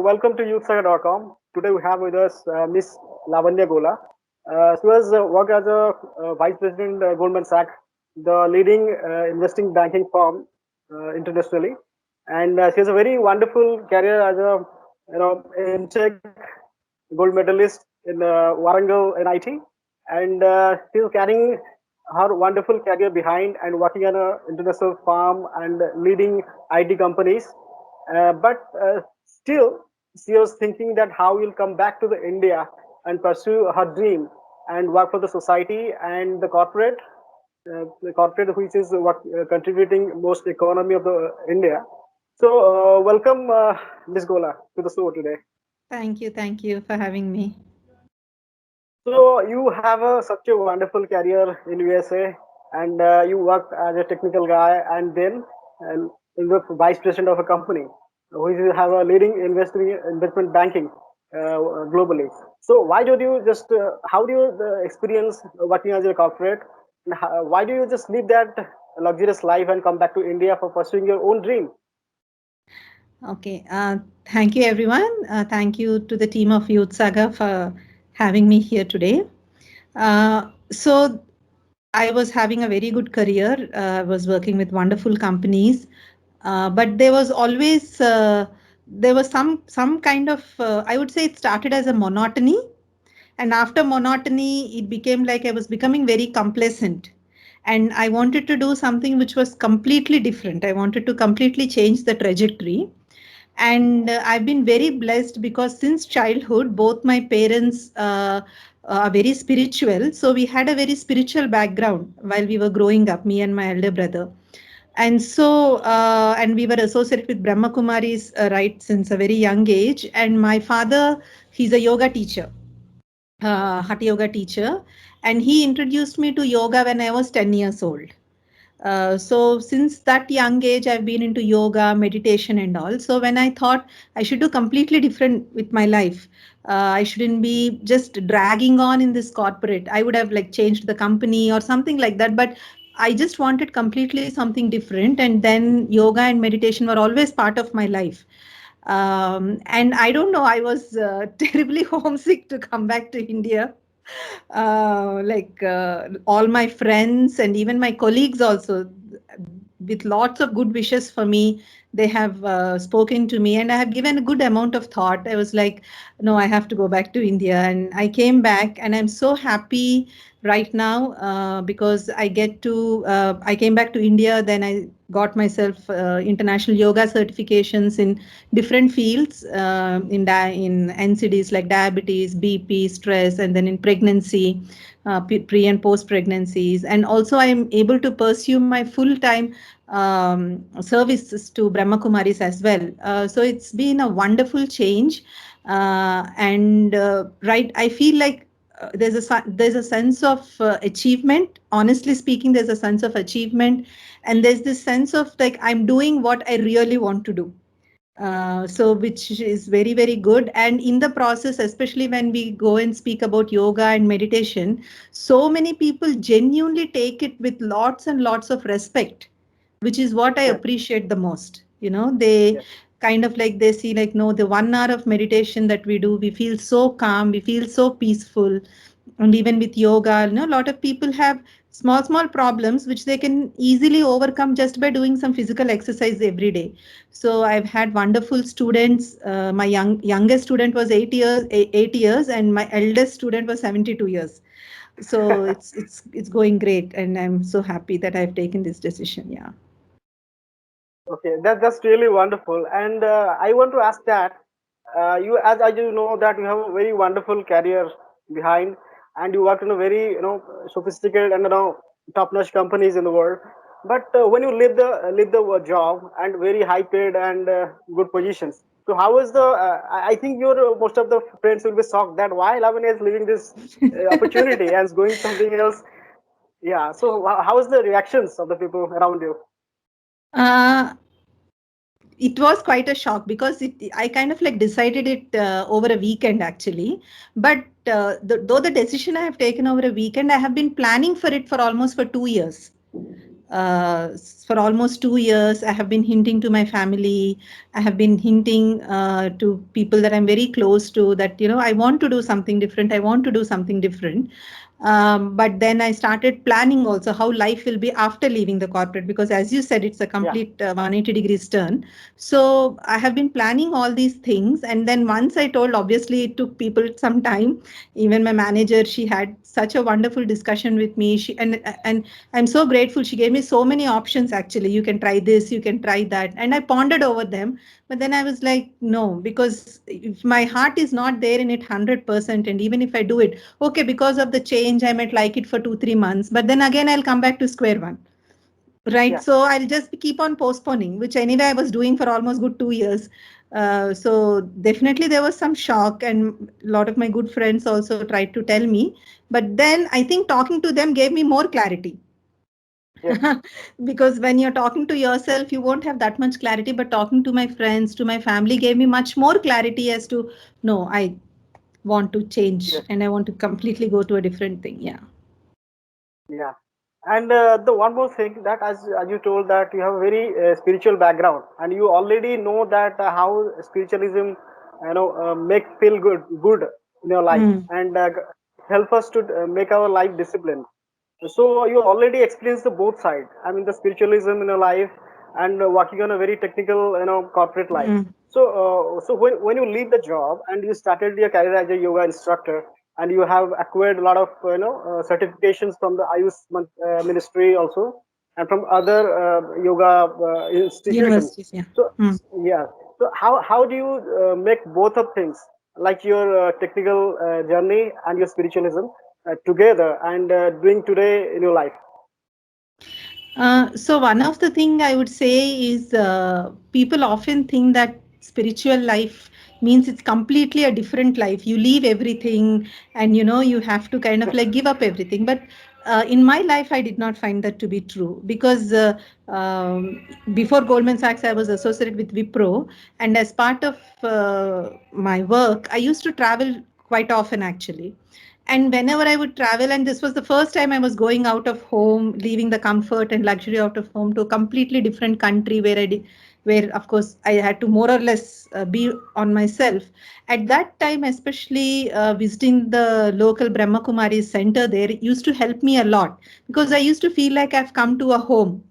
welcome to youthsaga.com. Today we have with us Miss Lavanya Gola. She has worked as a vice president Goldman Sachs, the leading investing banking firm internationally, and she has a very wonderful career as a MTech gold medalist in Warangal NIT, and she's carrying her wonderful career behind and working on an international firm and leading IT companies. But still, she was thinking that how we'll come back to the India and pursue her dream and work for the society and the corporate which is what contributing most economy of the India. So welcome, Ms. Gola, to the show today. Thank you for having me. So you have such a wonderful career in USA, and you worked as a technical guy, and then you were vice president of a company, which have a leading investment banking globally. So why don't you just how do you experience working as a corporate, and why do you just leave that luxurious life and come back to India for pursuing your own dream? Okay, thank you everyone. Thank you to the team of Youth Saga for having me here today. So I was having a very good career. I was working with wonderful companies, but there was always there was some kind of I would say it started as a monotony, and after monotony, it became like I was becoming very complacent. And I wanted to do something which was completely different. I wanted to completely change the trajectory. And I've been very blessed because since childhood, both my parents are very spiritual. So we had a very spiritual background while we were growing up, me and my elder brother. And so, and we were associated with Brahma Kumaris right since a very young age. And my father, he's a yoga teacher, Hatha yoga teacher, and he introduced me to yoga when I was 10 years old. So since that young age, I've been into yoga, meditation, and all. So when I thought I should do completely different with my life, I shouldn't be just dragging on in this corporate. I would have like changed the company or something like that. But I just wanted completely something different. And then yoga and meditation were always part of my life. And I don't know, I was terribly homesick to come back to India. All my friends and even my colleagues also, with lots of good wishes for me, they have spoken to me, and I have given a good amount of thought. I was like, no, I have to go back to India, and I came back, and I'm so happy right now because I came back to India, then I got myself international yoga certifications in different fields, in NCDs like diabetes, BP, stress, and then in pregnancy, pre and post pregnancies. And also I am able to pursue my full time services to Brahma Kumaris as well. So it's been a wonderful change. Right, I feel like there's a sense of achievement. Honestly speaking, there's a sense of achievement, and there's this sense of like I'm doing what I really want to do. So which is very, very good. And in the process, especially when we go and speak about yoga and meditation, so many people genuinely take it with lots and lots of respect, which is what I Yes, appreciate the most. You know, they yes, kind of like they see like, no, the 1 hour of meditation that we do, we feel so calm, we feel so peaceful. And even with yoga, you know, a lot of people have small problems which they can easily overcome just by doing some physical exercise every day. So I've had wonderful students. My youngest student was 8 years, and my eldest student was 72 years. So it's going great, and I'm so happy that I've taken this decision. Yeah. okay, that's really wonderful. And I want to ask that you, as you know, that you have a very wonderful career behind, and you work in a very sophisticated and top-notch companies in the world. But when you leave the job and very high paid and good positions, so how is the? I think your most of the friends will be shocked that why Lavanya is leaving this opportunity and is going something else. Yeah. So how is the reactions of the people around you? Uh, it was quite a shock because I kind of like decided it over a weekend actually. But though the decision I have taken over a weekend, I have been planning for it for almost for 2 years. for almost 2 years. I have been hinting to my family. I have been hinting to people that I'm very close to that, I want to do something different. I want to do something different. But then I started planning also how life will be after leaving the corporate, because as you said, it's a Yeah. complete 180 degrees turn. So I have been planning all these things. And then once I told, obviously it took people some time. Even my manager, she had such a wonderful discussion with me. And I'm so grateful. She gave me so many options actually. You can try this, you can try that. And I pondered over them. But then I was like, no, because if my heart is not there in it 100%, and even if I do it, okay, because of the change, I might like it for 2, 3 months, but then again, I'll come back to square one. Right. Yeah. So I'll just keep on postponing, which anyway I was doing for almost good 2 years. So definitely there was some shock, and a lot of my good friends also tried to tell me. But then I think talking to them gave me more clarity. Yes. Because when you're talking to yourself, you won't have that much clarity. But talking to my friends, to my family, gave me much more clarity as to no, I want to change Yes. and I want to completely go to a different thing. Yeah. Yeah. And the one more thing that as you told that you have a very spiritual background and you already know that how spiritualism make feel good in your life Mm. and help us to make our life disciplined. So you already experienced the both side. I mean the spiritualism in your life and working on a very technical corporate life. Mm. So when you leave the job and you started your career as a yoga instructor and you have acquired a lot of certifications from the Ministry also and from other yoga institutions. Universities. Yeah. So Mm. yeah, so how do you make both of things like your technical journey and your spiritualism together and doing today in your life? So one of the thing I would say is people often think that spiritual life means it's completely a different life. You leave everything, and you have to kind of like give up everything. But in my life, I did not find that to be true, because before Goldman Sachs, I was associated with Wipro, and as part of my work, I used to travel quite often actually. And whenever I would travel, and this was the first time I was going out of home, leaving the comfort and luxury out of home to a completely different country where where of course I had to more or less be on myself. At that time, especially visiting the local Brahma Kumari center there, it used to help me a lot, because I used to feel like I've come to a home.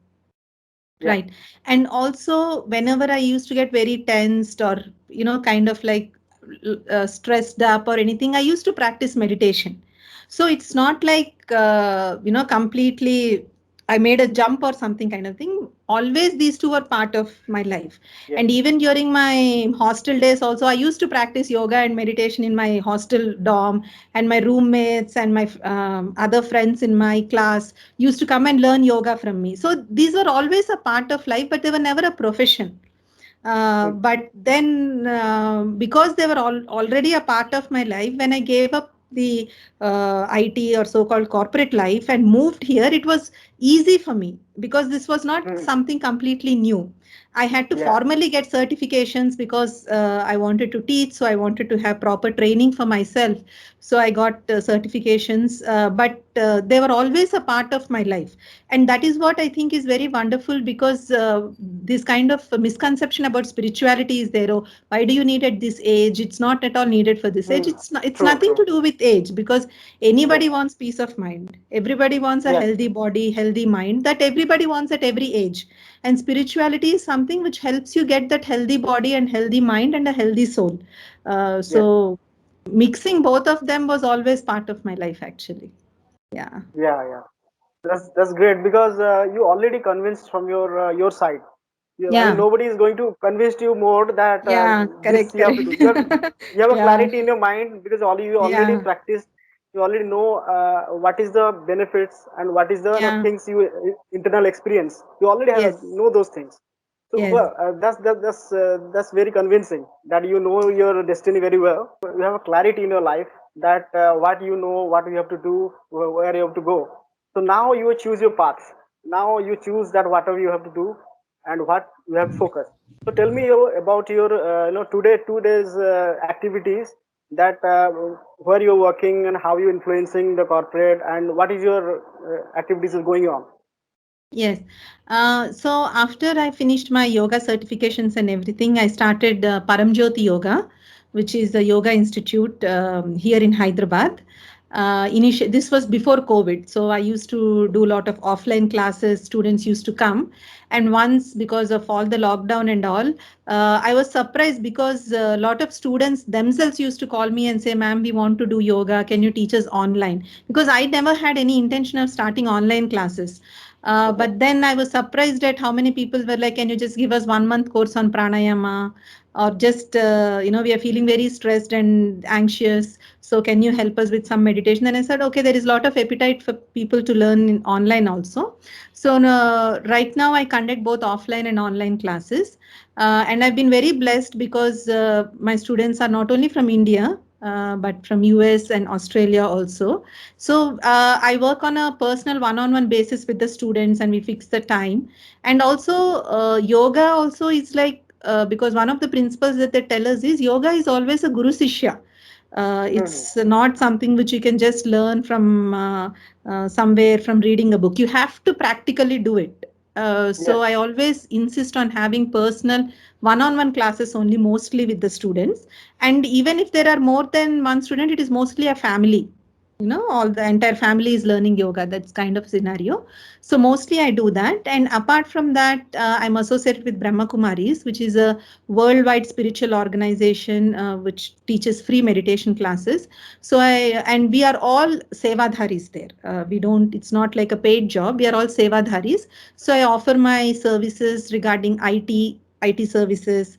Yeah. Right. And also, whenever I used to get very tensed or, kind of like stressed up or anything, I used to practice meditation. So it's not like, completely I made a jump or something kind of thing. Always these two were part of my life. Yeah. And even during my hostel days, also, I used to practice yoga and meditation in my hostel dorm, and my roommates and my other friends in my class used to come and learn yoga from me. So these were always a part of life, but they were never a profession. Hmm. But then, because they were already a part of my life, when I gave up the IT or so-called corporate life and moved here, it was easy for me, because this was not Hmm. something completely new. I had to Yeah. formally get certifications because I wanted to teach, so I wanted to have proper training for myself. So I got certifications, but they were always a part of my life. And that is what I think is very wonderful, because this kind of misconception about spirituality is there. Oh, why do you need at this age? It's not at all needed for this age. Hmm. It's True. nothing True. to do with age, because Yes. anybody wants peace of mind. Everybody wants a Yes. healthy body, healthy mind, that everybody wants at every age. And spirituality is something which helps you get that healthy body and healthy mind and a healthy soul. Yes. So mixing both of them was always part of my life, actually. Yeah. Yeah. Yeah. That's great because you already convinced from your side. I mean, Yeah. nobody is going to convince you more that Yeah. this Correct. you have to do. Correct. You have a Yeah. clarity in your mind because all you already Yeah. practiced. You already know what is the benefits and what is the Yeah. things you internal experience. You already have Yes. know those things. So Yes. well, that's very convincing that you know your destiny very well. You have a clarity in your life that what you know, what you have to do, where you have to go. So now you choose your path. Now you choose that whatever you have to do and what you have to focus. So tell me about your today 2 days activities that where you're working and how you're influencing the corporate and what is your activities is going on. Yes. So after I finished my yoga certifications and everything, I started Paramjyoti Yoga, which is a yoga institute here in Hyderabad. This was before COVID, so I used to do a lot of offline classes. Students used to come, and once because of all the lockdown and all, I was surprised because a lot of students themselves used to call me and say, "Ma'am, we want to do yoga. Can you teach us online?" Because I never had any intention of starting online classes. But then I was surprised at how many people were like, "Can you just give us 1 month course on pranayama?" Or just, we are feeling very stressed and anxious. So can you help us with some meditation? And I said, okay, there is a lot of appetite for people to learn in online also. So right now I conduct both offline and online classes. And I've been very blessed because my students are not only from India, but from US and Australia also. So I work on a personal one-on-one basis with the students, and we fix the time. And also yoga also is like, because one of the principles that they tell us is yoga is always a guru sishya. It's not something which you can just learn from somewhere from reading a book. You have to practically do it. So Yes. I always insist on having personal one-on-one classes only, mostly with the students. And even if there are more than one student, it is mostly a family. All the entire family is learning yoga. That's kind of scenario. So mostly I do that. And apart from that, I'm associated with Brahma Kumaris, which is a worldwide spiritual organization which teaches free meditation classes. So we are all sevadharis there. We don't, it's not like a paid job. We are all sevadharis. So I offer my services regarding IT services,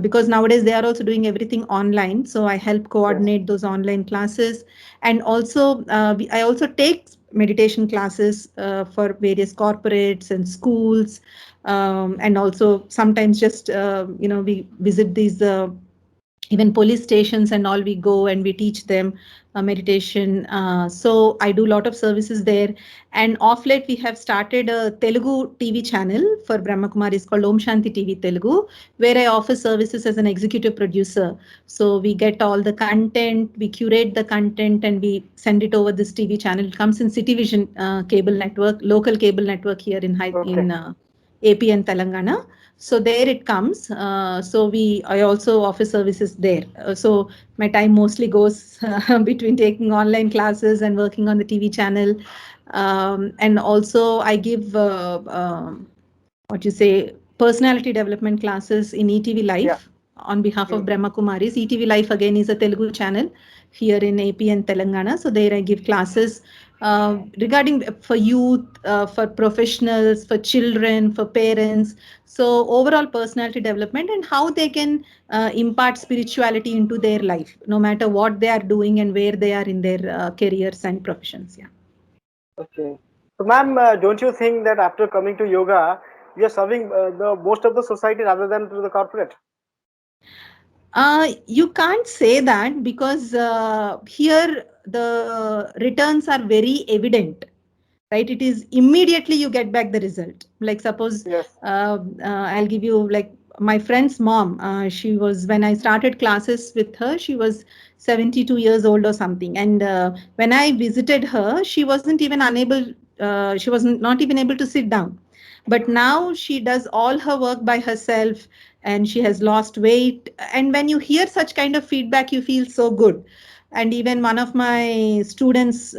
because nowadays they are also doing everything online. So I help Yes. coordinate those online classes. And also I also take meditation classes for various corporates and schools, and also sometimes just we visit these even police stations and all. We go and we teach them meditation. So I do a lot of services there. And off late we have started a Telugu TV channel for Brahma Kumaris called Om Shanti TV Telugu, where I offer services as an executive producer. So we get all the content, we curate the content, and we send it over this TV channel. It comes in Cityvision cable network, local cable network here in Okay. AP and Telangana. So there it comes. So I also offer services there. So my time mostly goes between taking online classes and working on the TV channel. And also I give what you say personality development classes in ETV Yeah. Life on behalf of Mhm. Brahma Kumaris. ETV Life again is a Telugu channel here in AP and Telangana. So there I give classes regarding for youth, for professionals, for children, for parents. So overall personality development and how they can impart spirituality into their life, no matter what they are doing and where they are in their careers and professions. Yeah. Okay. So, ma'am, don't you think that after coming to yoga, we are serving the most of the society rather than to the corporate? You can't say that because here the returns are very evident, right? It is immediately you get back the result. Like suppose Yes. I'll give you like my friend's mom. She was, when I started classes with her, she was 72 years old or something. And when I visited her, she wasn't even unable. She was not even able to sit down. But now she does all her work by herself, and she has lost weight. And when you hear such kind of feedback, you feel so good. And even one of my student, she's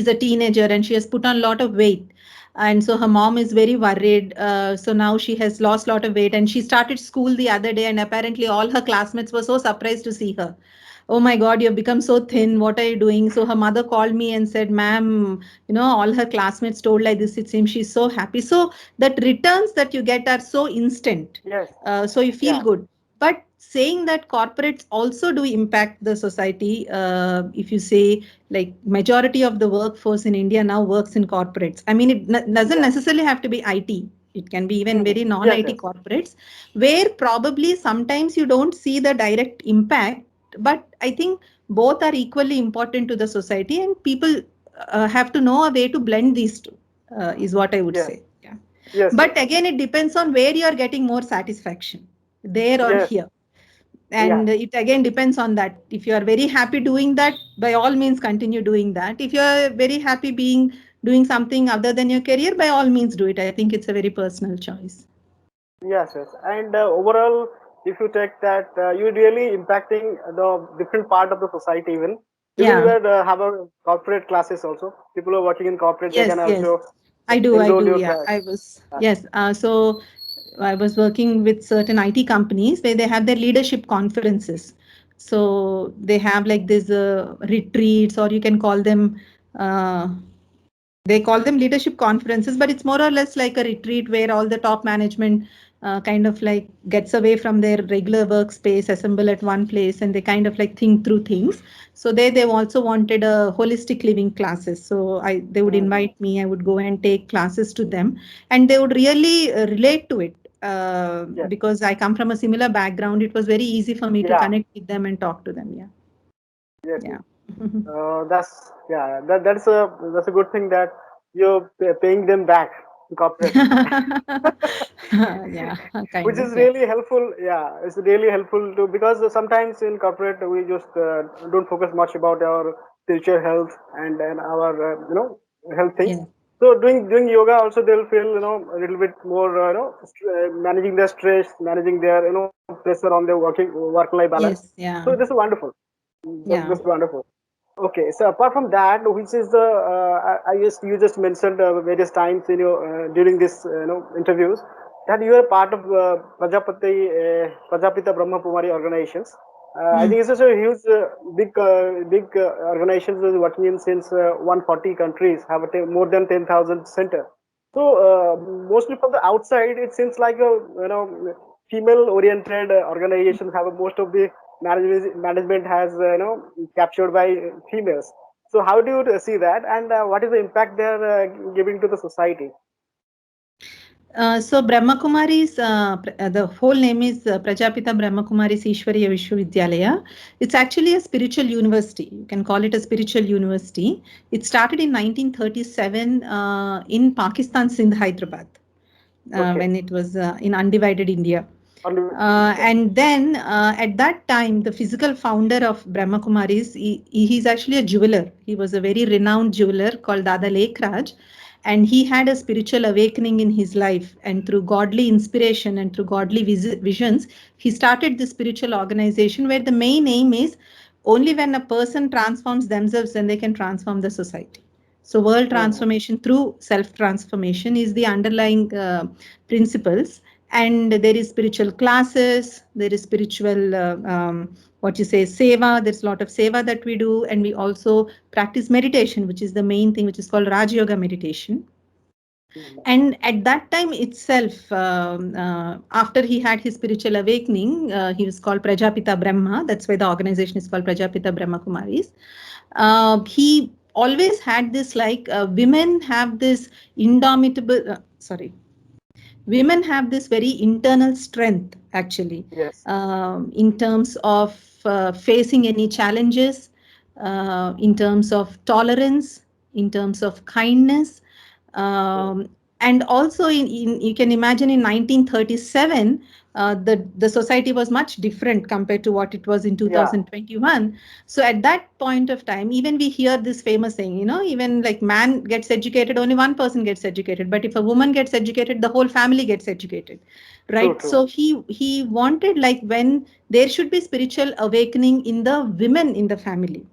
a teenager and she has put on a lot of weight, and so her mom is very worried. So now she has lost a lot of weight, and she started school the other day, and apparently all her classmates were so surprised to see her. Oh my god, you've become so thin, what are you doing? So her mother called me and said, "Ma'am, all her classmates told like this, it seems she's so happy." So that returns that you get are so instant. Yes. So you feel Yeah. good. But saying that corporates also do impact the society, if you say like majority of the workforce in India now works in corporates. I mean, it doesn't Yeah. necessarily have to be IT. It can be even very Yes. non-IT Yes. corporates, where probably sometimes you don't see the direct impact. But I think both are equally important to the society, and people have to know a way to blend these two. Is what I would Yes. say. Yeah. Yes. But Yes. again, it depends on where you are getting more satisfaction, there or Yes. here. Yeah. And it again depends on that. If you are very happy doing that, by all means continue doing that. If you are very happy being doing something other than your career, by all means do it. I think it's a very personal choice. Yes, yes. And overall, if you take that, you're really impacting the different part of the society. Even you Yeah. have a corporate classes also. People who are working in corporate, they Yes, can yes. also I enroll do. your Yeah. class. I was, Uh, yes. So I was working with certain IT companies where they have their leadership conferences. So they have like these retreats, or you can call them, uh, they call them leadership conferences, but it's more or less like a retreat where all the top management kind of like gets away from their regular workspace, assemble at one place, and they kind of like think through things. So they also wanted a holistic living classes. So they would mm, invite me. I would go and take classes to them, and they would really relate to it. yes, Because I come from a similar background, it was very easy for me to yeah, connect with them and talk to them. Yeah, yes, yes. yeah. That's yeah, that's a good thing that you're paying them back in corporate. Yeah, Which kind of, is yeah. really helpful. Yeah, it's really helpful to, because sometimes in corporate we just don't focus much about our spiritual health and our health things. Yeah. So doing yoga also, they'll feel a little bit more managing their stress, managing their pressure on their work life balance. Yes, So yeah, this is wonderful. yeah. That's wonderful. Okay, so apart from that, which is the I guess you just mentioned various times in your during this interviews that you are part of Prajapita Brahma Kumari organizations. I Hmm. think it's just a huge, big organizations is working in since 140 countries, have more than 10,000 center. So mostly from the outside, it seems like a female-oriented organizations have most of the management has captured by females. So how do you see that, and what is the impact they are giving to the society? So Brahma Kumari's, the whole name is Prajapita Brahma Kumari's Ishwariya Vishwavidyalaya. It's actually a spiritual university. You can call it a spiritual university. It started in 1937 in Pakistan, Sindh, Hyderabad, Okay. when it was in undivided India. Okay. And then at that time, the physical founder of Brahma Kumaris, he's actually a jeweler. He was a very renowned jeweler called Dada Lekraj. And he had a spiritual awakening in his life. And through godly inspiration and through godly visions, he started this spiritual organization where the main aim is only when a person transforms themselves, then they can transform the society. So, world Mhm. transformation through self transformation is the underlying principles. And there is spiritual classes, there is spiritual what you say seva, there's a lot of seva that we do, and we also practice meditation, which is the main thing, which is called Raj Yoga meditation. Mhm. And at that time itself, after he had his spiritual awakening, he was called Prajapita Brahma. That's why the organization is called Prajapita Brahma Kumaris. He always had this like women have this indomitable sorry women have this very internal strength actually, Yes. in terms of facing any challenges, in terms of tolerance, in terms of kindness, Yes. and also you can imagine in 1937 the society was much different compared to what it was in Yeah. 2021. So at that point of time, even we hear this famous saying, even like man gets educated, only one person gets educated, but if a woman gets educated, the whole family gets educated, True. right? True. So he wanted like when there should be spiritual awakening in the women in the family,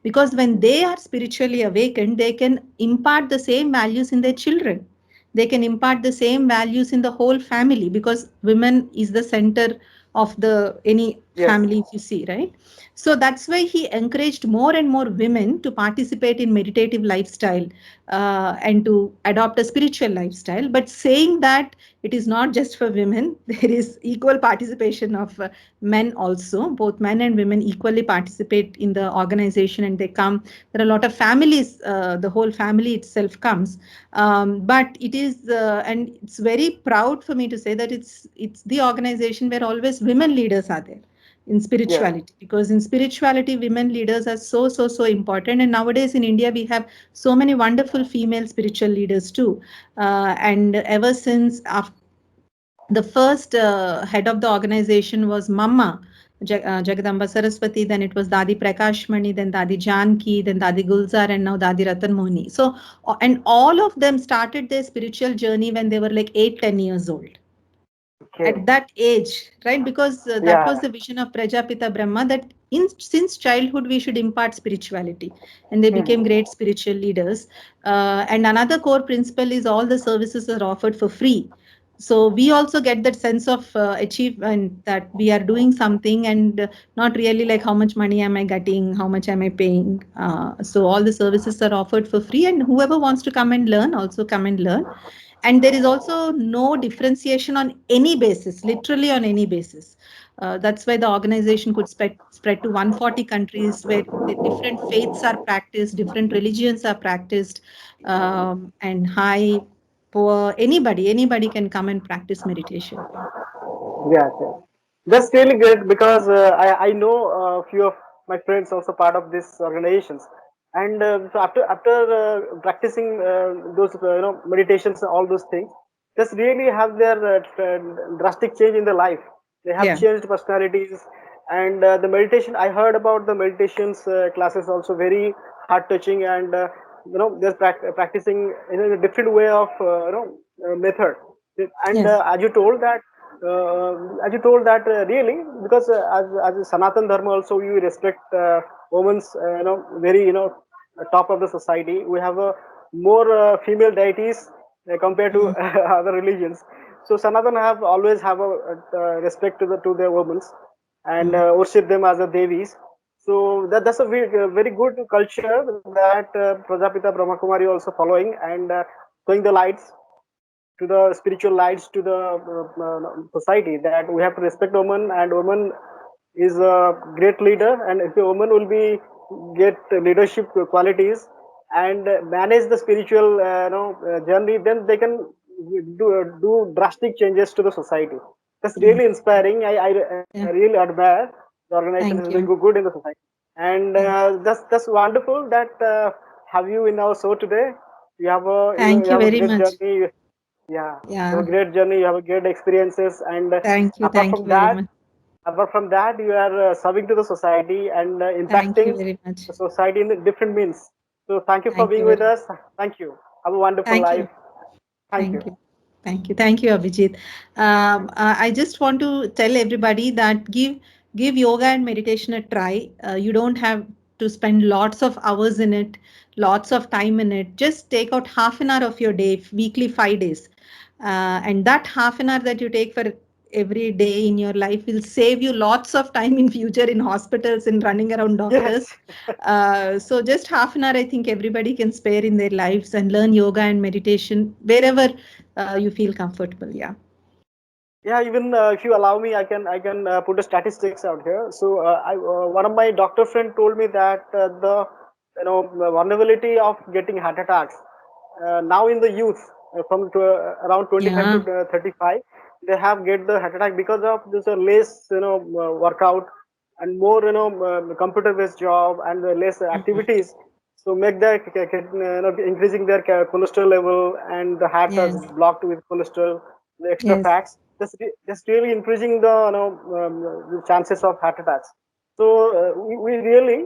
because when they are spiritually awakened, they can impart the same values in their children, they can impart the same values in the whole family, because women is the center of the any Yes. family, if you see, right? So that's why he encouraged more and more women to participate in meditative lifestyle, and to adopt a spiritual lifestyle, but saying that it is not just for women, there is equal participation of men also. Both men and women equally participate in the organization, and they come. There are a lot of families, the whole family itself comes. But it is, and it's very proud for me to say that it's the organization where always women leaders are there in Yes. spirituality, because in spirituality women leaders are so important. And nowadays in India we have so many wonderful female spiritual leaders too. And ever since after the first head of the organization was Mama. Jagadamba Saraswati, then it was Dadi Prakashmani, then Dadi Janki, then Dadi Gulzar, and now Dadi Ratan Mohini. So, and all of them started their spiritual journey when they were like 8-10 years old. Okay. At that age, right? Because that Yeah. was the vision of Prajapita Brahma, that since childhood we should impart spirituality, and they became great spiritual leaders. And another core principle is all the services are offered for free. So we also get that sense of achievement that we are doing something, and not really like how much money am I getting, how much am I paying. So all the services are offered for free, and whoever wants to come and learn also come and learn. And there is also no differentiation on any basis, literally on any basis. That's why the organization could spread to 140 countries, where the different faiths are practiced, different religions are practiced, and high, poor, anybody can come and practice meditation. Yeah, yeah. That's really great because I know a few of my friends also part of these organizations, and so after practicing those meditations, all those things, just really have their drastic change in their life. They have Yeah. changed personalities, and the meditation I heard about the meditations classes also very heart touching, and they're practicing in a different way of method. And Yes. as you told that really, because as a Sanatan Dharma also we respect women's very top of the society. We have more female deities compared to other religions. So Sanatan have always have a respect to their women, and worship them as a devis. So that's a very good culture that Prajapita Brahmakumari also following, and showing the lights to the spiritual lights to the society, that we have to respect woman, and woman is a great leader, and if a woman will be get leadership qualities and manage the spiritual journey, then they can do drastic changes to the society. That's really inspiring. I really admire the organization Thank is doing you. good in the society, and that's wonderful that have you in our show today. You have a Thank you you have a very great much. journey. Yeah, you have Yeah. a great journey, you have a great experiences, and apart Thank from you very that, much. you are serving to the society and Thank you impacting very much. the society in the different means. So thank you for Thank being you with very much. us. Thank you. Have a wonderful Thank life. you. Thank you. Thank you. Thank you. Thank you, Abhijit. I just want to tell everybody that give yoga and meditation a try. You don't have to spend lots of hours in it, lots of time in it. Just take out half an hour of your day, weekly 5 days. And that half an hour that you take for every day in your life will save you lots of time in future in hospitals and running around doctors. Yes. So just half an hour, I think everybody can spare in their lives and learn yoga and meditation wherever you feel comfortable. Yeah. Yeah, even if you allow me, I can put the statistics out here. So one of my doctor friend told me that the vulnerability of getting heart attacks now in the youth around 25 to Yeah. 35, they have get the heart attack because of this less workout, and more computer based job, and less Mhm. activities. So make that increasing their cholesterol level, and the heart is Yes. blocked with cholesterol, the extra Yes. fats. That's really increasing the the chances of heart attacks. So we really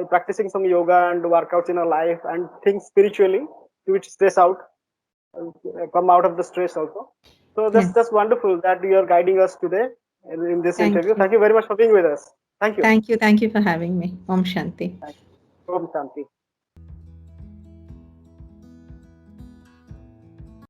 practicing some yoga and workouts in our life, and think spiritually to which stress out, come out of the stress also. So Yes. that's wonderful that you are guiding us today in this Thank interview. you. Thank you very much for being with us. Thank you. Thank you. Thank you for having me. Om Shanti. Om Shanti.